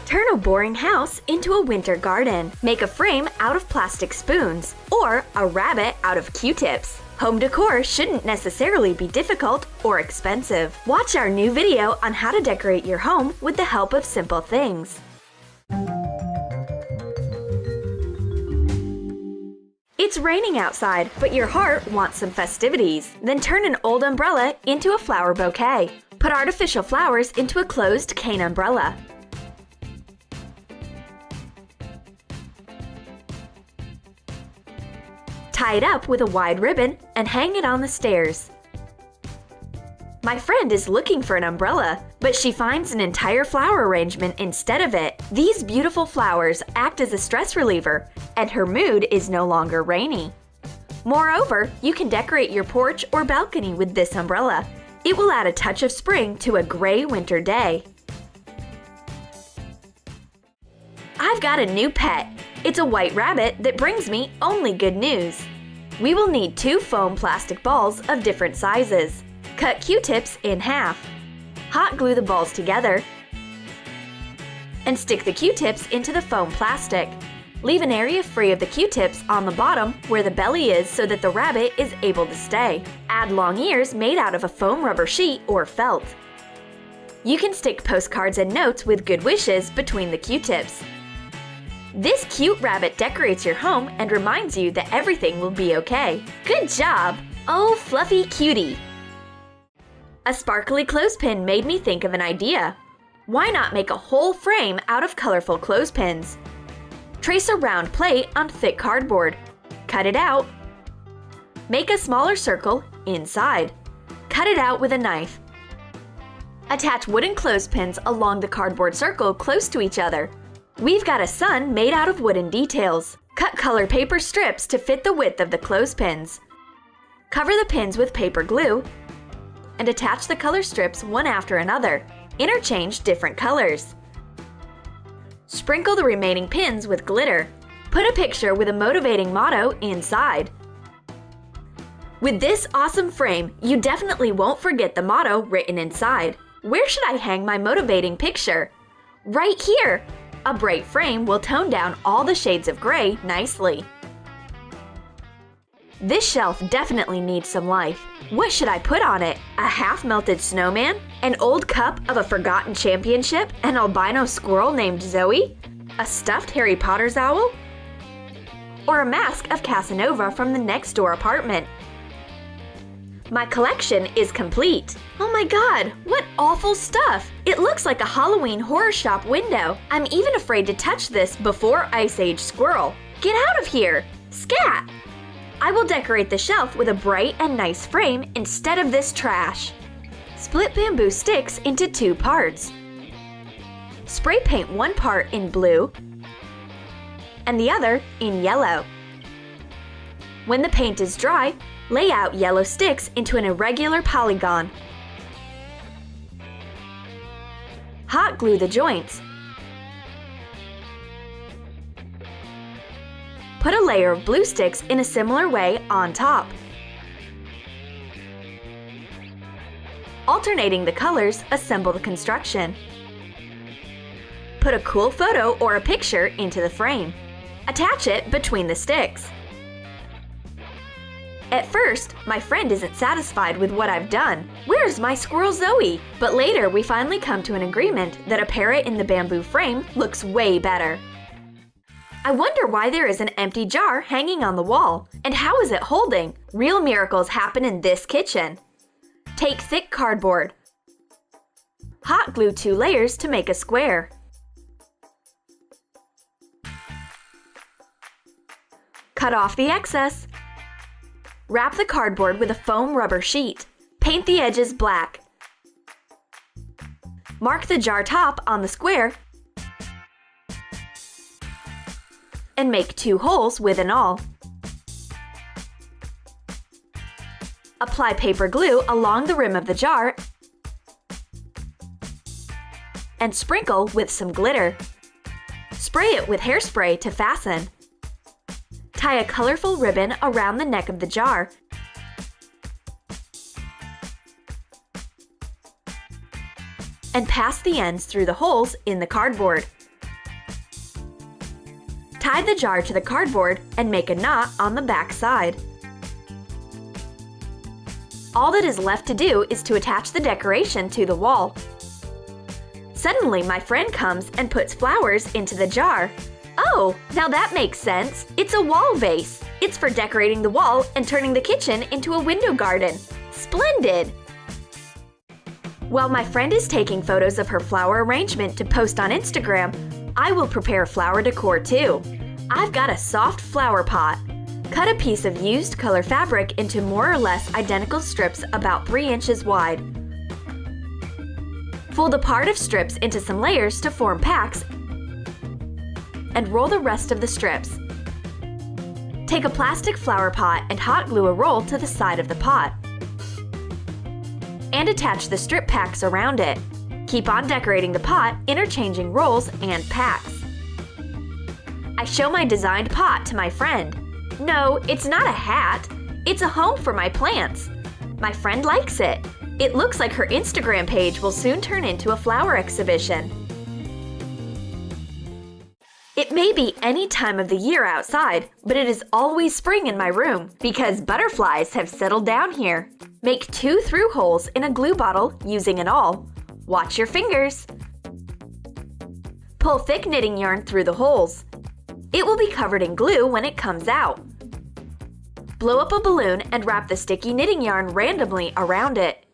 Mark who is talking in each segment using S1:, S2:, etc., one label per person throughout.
S1: Turn a boring house into a winter garden. Make a frame out of plastic spoons or a rabbit out of Q-tips. Home decor shouldn't necessarily be difficult or expensive. Watch our new video on how to decorate your home with the help of simple things. It's raining outside, but your heart wants some festivities. Then turn an old umbrella into a flower bouquet. Put artificial flowers into a closed cane umbrella. Tie it up with a wide ribbon and hang it on the stairs. My friend is looking for an umbrella, but she finds an entire flower arrangement instead of it. These beautiful flowers act as a stress reliever, and her mood is no longer rainy. Moreover, you can decorate your porch or balcony with this umbrella. It will add a touch of spring to a gray winter day. I've got a new pet. It's a white rabbit that brings me only good news. We will need 2 foam plastic balls of different sizes. Cut Q-tips in half. Hot glue the balls together and stick the Q-tips into the foam plastic. Leave an area free of the Q-tips on the bottom where the belly is so that the rabbit is able to stay. Add long ears made out of a foam rubber sheet or felt. You can stick postcards and notes with good wishes between the Q-tips. This cute rabbit decorates your home and reminds you that everything will be okay. Good job! Oh, fluffy cutie! A sparkly clothespin made me think of an idea. Why not make a whole frame out of colorful clothespins? Trace a round plate on thick cardboard. Cut it out. Make a smaller circle inside. Cut it out with a knife. Attach wooden clothespins along the cardboard circle close to each other. We've got a sun made out of wooden details. Cut colored paper strips to fit the width of the clothespins. Cover the pins with paper glue and attach the color strips one after another. Interchange different colors. Sprinkle the remaining pins with glitter. Put a picture with a motivating motto inside. With this awesome frame, you definitely won't forget the motto written inside. Where should I hang my motivating picture? Right here! A bright frame will tone down all the shades of gray nicely. This shelf definitely needs some life. What should I put on it? A half-melted snowman? An old cup of a forgotten championship? An albino squirrel named Zoe? A stuffed Harry Potter's owl? Or a mask of Casanova from the next door apartment? My collection is complete. Oh my god, what awful stuff! It looks like a Halloween horror shop window. I'm even afraid to touch this before Ice Age squirrel. Get out of here! Scat! I will decorate the shelf with a bright and nice frame instead of this trash. Split bamboo sticks into 2 parts. Spray paint one part in blue and the other in yellow. When the paint is dry, lay out yellow sticks into an irregular polygon. Hot glue the joints. Put a layer of blue sticks in a similar way on top. Alternating the colors, assemble the construction. Put a cool photo or a picture into the frame. Attach it between the sticks. At first, my friend isn't satisfied with what I've done. Where's my squirrel Zoe? But later we finally come to an agreement that a parrot in the bamboo frame looks way better. I wonder why there is an empty jar hanging on the wall, and how is it holding? Real miracles happen in this kitchen. Take thick cardboard. Hot glue 2 layers to make a square. Cut off the excess. Wrap the cardboard with a foam rubber sheet. Paint the edges black. Mark the jar top on the square and make 2 holes with an awl. Apply paper glue along the rim of the jar and sprinkle with some glitter. Spray it with hairspray to fasten. Tie a colorful ribbon around the neck of the jar. And pass the ends through the holes in the cardboard. Tie the jar to the cardboard and make a knot on the back side. All that is left to do is to attach the decoration to the wall. Suddenly, my friend comes and puts flowers into the jar. Oh, now that makes sense. It's a wall vase. It's for decorating the wall and turning the kitchen into a window garden. Splendid! While my friend is taking photos of her flower arrangement to post on Instagram, I will prepare flower decor too. I've got a soft flower pot. Cut a piece of used color fabric into more or less identical strips about 3 inches wide. Fold a part of strips into some layers to form packs and roll the rest of the strips. Take a plastic flower pot and hot glue a roll to the side of the pot. And attach the strip packs around it. Keep on decorating the pot, interchanging rolls and packs. I show my designed pot to my friend. No, it's not a hat. It's a home for my plants. My friend likes it. It looks like her Instagram page will soon turn into a flower exhibition. It may be any time of the year outside, but it is always spring in my room because butterflies have settled down here. Make 2 through holes in a glue bottle using an awl. Watch your fingers. Pull thick knitting yarn through the holes. It will be covered in glue when it comes out. Blow up a balloon and wrap the sticky knitting yarn randomly around it.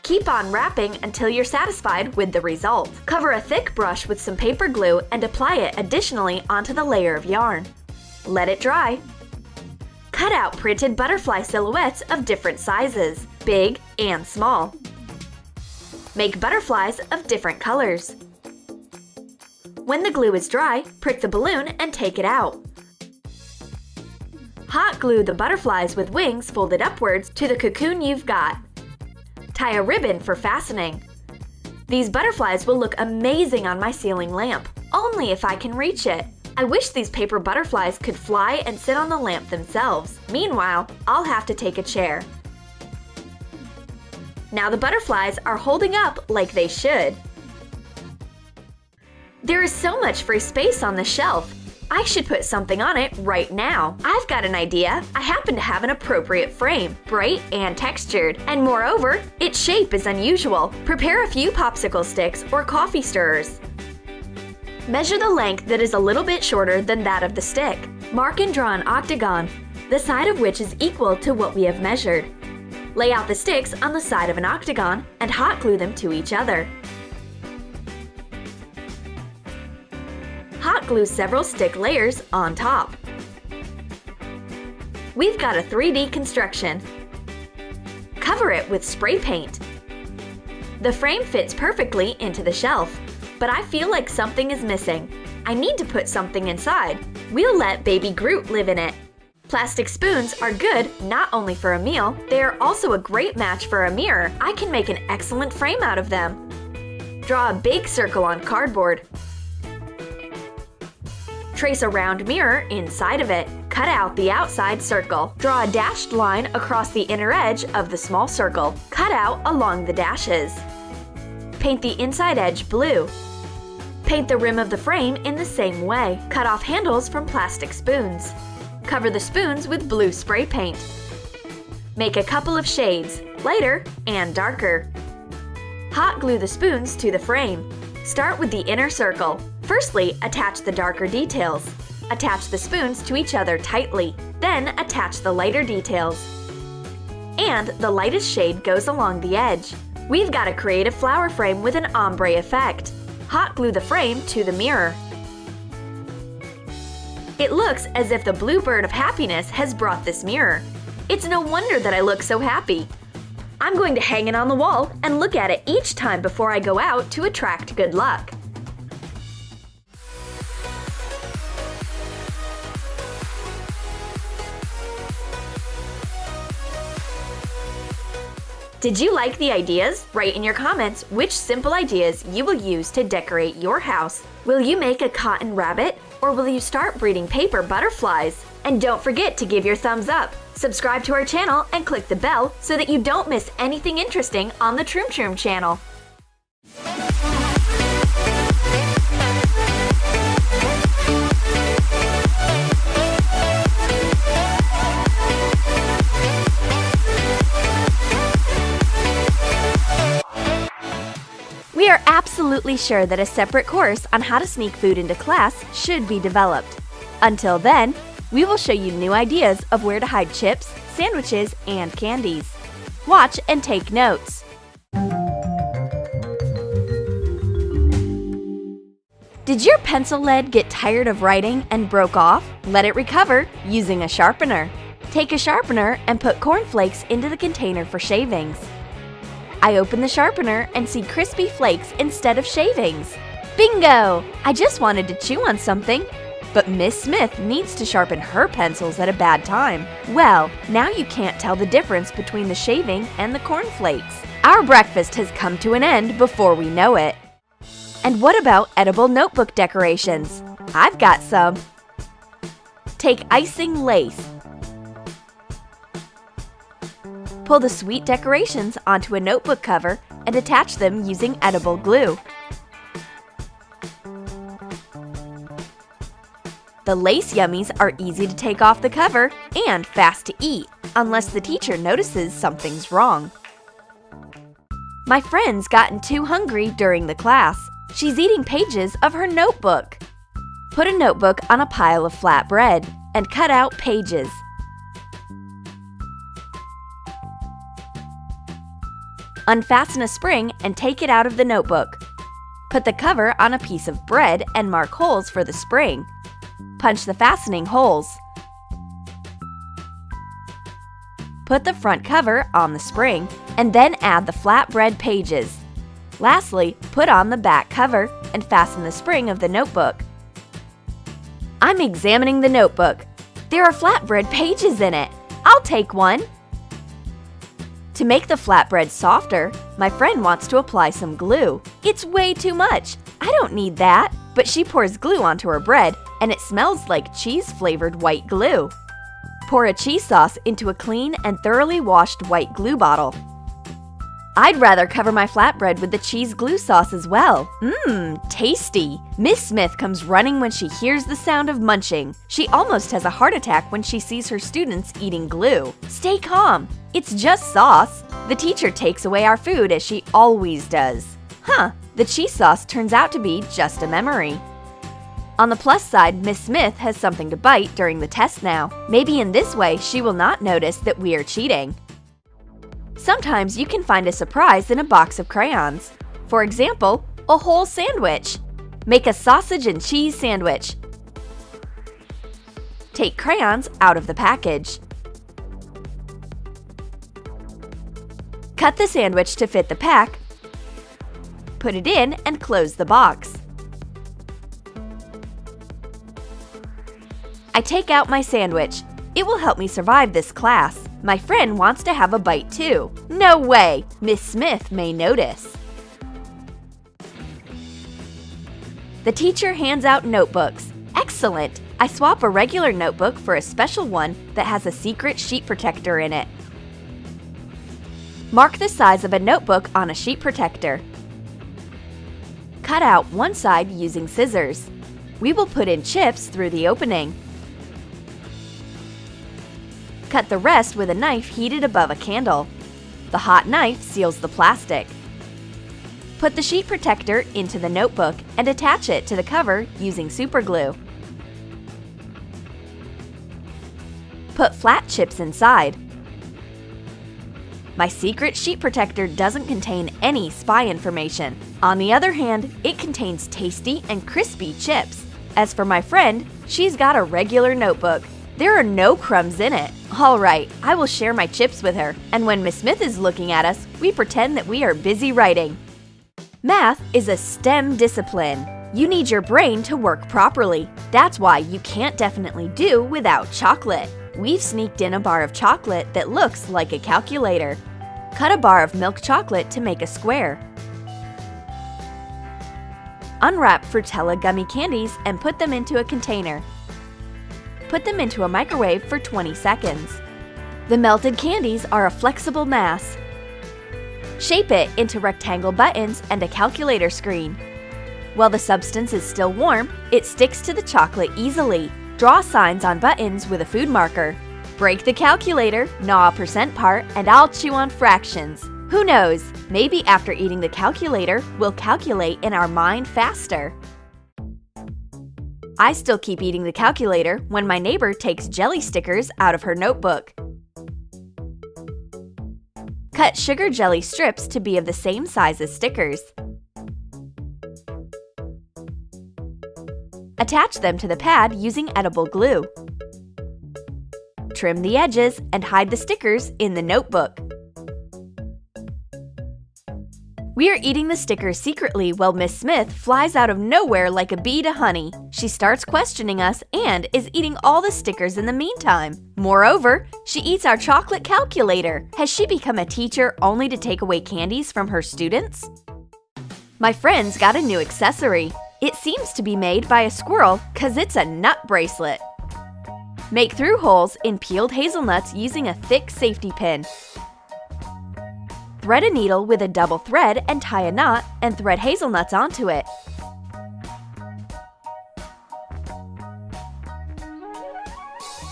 S1: Keep on wrapping until you're satisfied with the result. Cover a thick brush with some paper glue and apply it additionally onto the layer of yarn. Let it dry. Cut out printed butterfly silhouettes of different sizes, big and small. Make butterflies of different colors. When the glue is dry, prick the balloon and take it out. Hot glue the butterflies with wings folded upwards to the cocoon you've got. Tie a ribbon for fastening. These butterflies will look amazing on my ceiling lamp, only if I can reach it. I wish these paper butterflies could fly and sit on the lamp themselves. Meanwhile, I'll have to take a chair. Now the butterflies are holding up like they should. There is so much free space on the shelf. I should put something on it right now. I've got an idea. I happen to have an appropriate frame, bright and textured, and moreover, its shape is unusual. Prepare a few popsicle sticks or coffee stirrers. Measure the length that is a little bit shorter than that of the stick. Mark and draw an octagon, the side of which is equal to what we have measured. Lay out the sticks on the side of an octagon and hot glue them to each other. Hot glue several stick layers on top. We've got a 3D construction. Cover it with spray paint. The frame fits perfectly into the shelf, but I feel like something is missing. I need to put something inside. We'll let baby Groot live in it. Plastic spoons are good not only for a meal, they are also a great match for a mirror. I can make an excellent frame out of them. Draw a big circle on cardboard. Trace a round mirror inside of it. Cut out the outside circle. Draw a dashed line across the inner edge of the small circle. Cut out along the dashes. Paint the inside edge blue. Paint the rim of the frame in the same way. Cut off handles from plastic spoons. Cover the spoons with blue spray paint. Make a couple of shades, lighter and darker. Hot glue the spoons to the frame. Start with the inner circle. Firstly, attach the darker details. Attach the spoons to each other tightly. Then attach the lighter details. And the lightest shade goes along the edge. We've got a creative flower frame with an ombre effect. Hot glue the frame to the mirror. It looks as if the blue bird of happiness has brought this mirror. It's no wonder that I look so happy. I'm going to hang it on the wall and look at it each time before I go out to attract good luck. Did you like the ideas? Write in your comments which simple ideas you will use to decorate your house. Will you make a cotton rabbit, or will you start breeding paper butterflies? And don't forget to give your thumbs up, subscribe to our channel, and click the bell so that you don't miss anything interesting on the Troom Troom channel. absolutely sure that a separate course on how to sneak food into class should be developed. Until then, we will show you new ideas of where to hide chips, sandwiches, and candies. Watch and take notes. Did your pencil lead get tired of writing and broke off? Let it recover using a sharpener. Take a sharpener and put cornflakes into the container for shavings. I open the sharpener and see crispy flakes instead of shavings. Bingo! I just wanted to chew on something. But Miss Smith needs to sharpen her pencils at a bad time. Well, now you can't tell the difference between the shaving and the cornflakes. Our breakfast has come to an end before we know it. And what about edible notebook decorations? I've got some. Take icing lace. Pull the sweet decorations onto a notebook cover and attach them using edible glue. The lace yummies are easy to take off the cover and fast to eat, unless the teacher notices something's wrong. My friend's gotten too hungry during the class. She's eating pages of her notebook. Put a notebook on a pile of flat bread and cut out pages. Unfasten a spring and take it out of the notebook. Put the cover on a piece of bread and mark holes for the spring. Punch the fastening holes. Put the front cover on the spring and then add the flat bread pages. Lastly, put on the back cover and fasten the spring of the notebook. I'm examining the notebook. There are flatbread pages in it. I'll take one. To make the flatbread softer, my friend wants to apply some glue. It's way too much. I don't need that. But she pours glue onto her bread, and it smells like cheese-flavored white glue. Pour a cheese sauce into a clean and thoroughly washed white glue bottle. I'd rather cover my flatbread with the cheese glue sauce as well. Tasty! Miss Smith comes running when she hears the sound of munching. She almost has a heart attack when she sees her students eating glue. Stay calm. It's just sauce. The teacher takes away our food as she always does. The cheese sauce turns out to be just a memory. On the plus side, Miss Smith has something to bite during the test now. Maybe in this way she will not notice that we are cheating. Sometimes you can find a surprise in a box of crayons. For example, a whole sandwich. Make a sausage and cheese sandwich. Take crayons out of the package. Cut the sandwich to fit the pack. Put it in and close the box. I take out my sandwich. It will help me survive this class. My friend wants to have a bite too. No way! Miss Smith may notice. The teacher hands out notebooks. Excellent! I swap a regular notebook for a special one that has a secret sheet protector in it. Mark the size of a notebook on a sheet protector. Cut out one side using scissors. We will put in chips through the opening. Cut the rest with a knife heated above a candle. The hot knife seals the plastic. Put the sheet protector into the notebook and attach it to the cover using superglue. Put flat chips inside. My secret sheet protector doesn't contain any spy information. On the other hand, it contains tasty and crispy chips. As for my friend, she's got a regular notebook. There are no crumbs in it. All right, I will share my chips with her, and when Miss Smith is looking at us, we pretend that we are busy writing. Math is a STEM discipline. You need your brain to work properly. That's why you can't definitely do without chocolate. We've sneaked in a bar of chocolate that looks like a calculator. Cut a bar of milk chocolate to make a square. Unwrap Frutella gummy candies and put them into a container. Put them into a microwave for 20 seconds. The melted candies are a flexible mass. Shape it into rectangle buttons and a calculator screen. While the substance is still warm, it sticks to the chocolate easily. Draw signs on buttons with a food marker. Break the calculator, gnaw a percent part, and I'll chew on fractions. Who knows, maybe after eating the calculator, we'll calculate in our mind faster. I still keep eating the calculator when my neighbor takes jelly stickers out of her notebook. Cut sugar jelly strips to be of the same size as stickers. Attach them to the pad using edible glue. Trim the edges and hide the stickers in the notebook. We are eating the stickers secretly while Miss Smith flies out of nowhere like a bee to honey. She starts questioning us and is eating all the stickers in the meantime. Moreover, she eats our chocolate calculator. Has she become a teacher only to take away candies from her students? My friend's got a new accessory. It seems to be made by a squirrel 'cause it's a nut bracelet. Make through holes in peeled hazelnuts using a thick safety pin. Thread a needle with a double thread and tie a knot and thread hazelnuts onto it.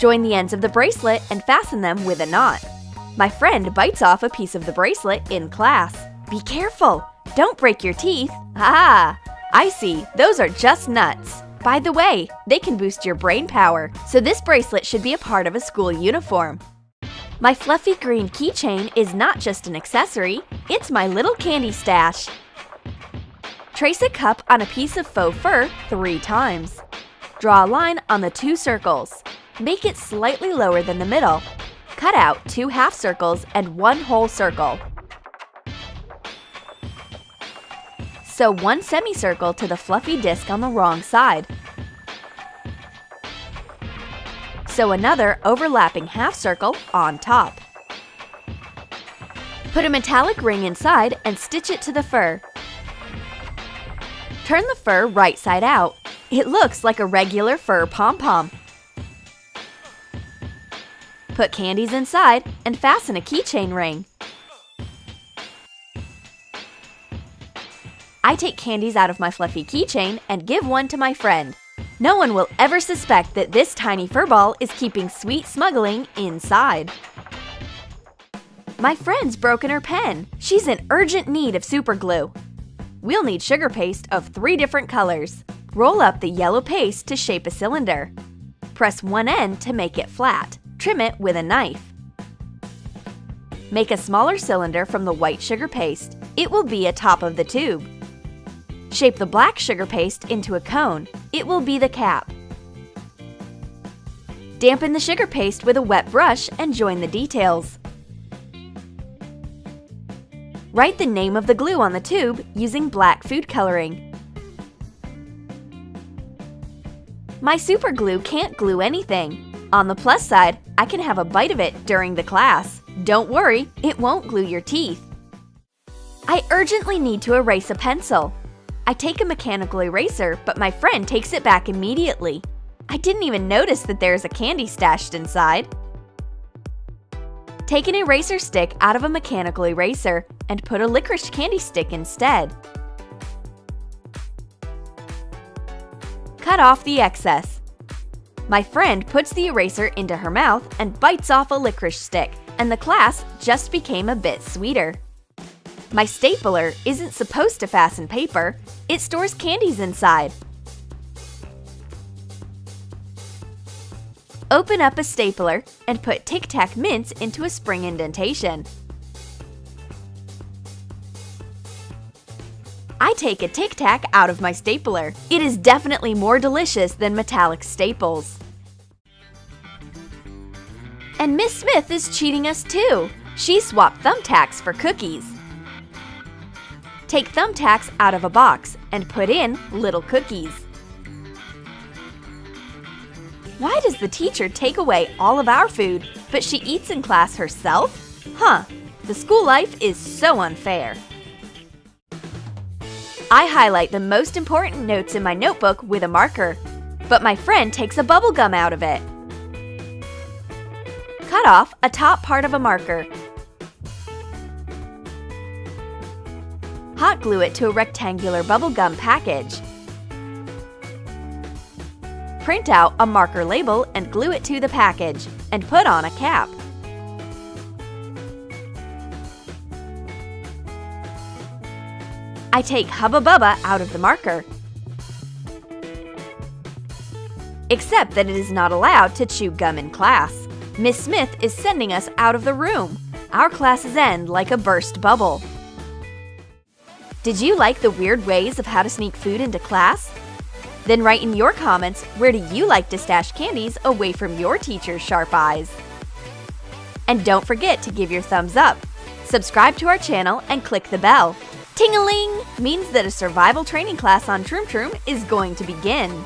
S1: Join the ends of the bracelet and fasten them with a knot. My friend bites off a piece of the bracelet in class. Be careful! Don't break your teeth! Ah! I see, those are just nuts. By the way, they can boost your brain power, so this bracelet should be a part of a school uniform. My fluffy green keychain is not just an accessory, it's my little candy stash. Trace a cup on a piece of faux fur 3 times. Draw a line on the 2 circles. Make it slightly lower than the middle. Cut out 2 half circles and 1 whole circle. Sew 1 semicircle to the fluffy disc on the wrong side. Sew another overlapping half circle on top. Put a metallic ring inside and stitch it to the fur. Turn the fur right side out. It looks like a regular fur pom-pom. Put candies inside and fasten a keychain ring. I take candies out of my fluffy keychain and give one to my friend. No one will ever suspect that this tiny fur ball is keeping sweet smuggling inside. My friend's broken her pen. She's in urgent need of super glue. We'll need sugar paste of 3 different colors. Roll up the yellow paste to shape a cylinder. Press one end to make it flat. Trim it with a knife. Make a smaller cylinder from the white sugar paste. It will be atop of the tube. Shape the black sugar paste into a cone. It will be the cap. Dampen the sugar paste with a wet brush and join the details. Write the name of the glue on the tube using black food coloring. My super glue can't glue anything. On the plus side, I can have a bite of it during the class. Don't worry, it won't glue your teeth. I urgently need to erase a pencil. I take a mechanical eraser, but my friend takes it back immediately. I didn't even notice that there's a candy stashed inside. Take an eraser stick out of a mechanical eraser and put a licorice candy stick instead. Cut off the excess. My friend puts the eraser into her mouth and bites off a licorice stick, and the class just became a bit sweeter. My stapler isn't supposed to fasten paper, it stores candies inside. Open up a stapler and put Tic Tac mints into a spring indentation. I take a Tic Tac out of my stapler. It is definitely more delicious than metallic staples. And Miss Smith is cheating us too. She swapped thumbtacks for cookies. Take thumbtacks out of a box and put in little cookies. Why does the teacher take away all of our food, but she eats in class herself? Huh, the school life is so unfair. I highlight the most important notes in my notebook with a marker, but my friend takes a bubble gum out of it. Cut off a top part of a marker. Hot glue it to a rectangular bubblegum package. Print out a marker label and glue it to the package, and put on a cap. I take Hubba Bubba out of the marker. Except that it is not allowed to chew gum in class. Miss Smith is sending us out of the room. Our classes end like a burst bubble. Did you like the weird ways of how to sneak food into class? Then write in your comments, where do you like to stash candies away from your teacher's sharp eyes? And don't forget to give your thumbs up. Subscribe to our channel and click the bell. Ting-a-ling means that a survival training class on Troom Troom is going to begin.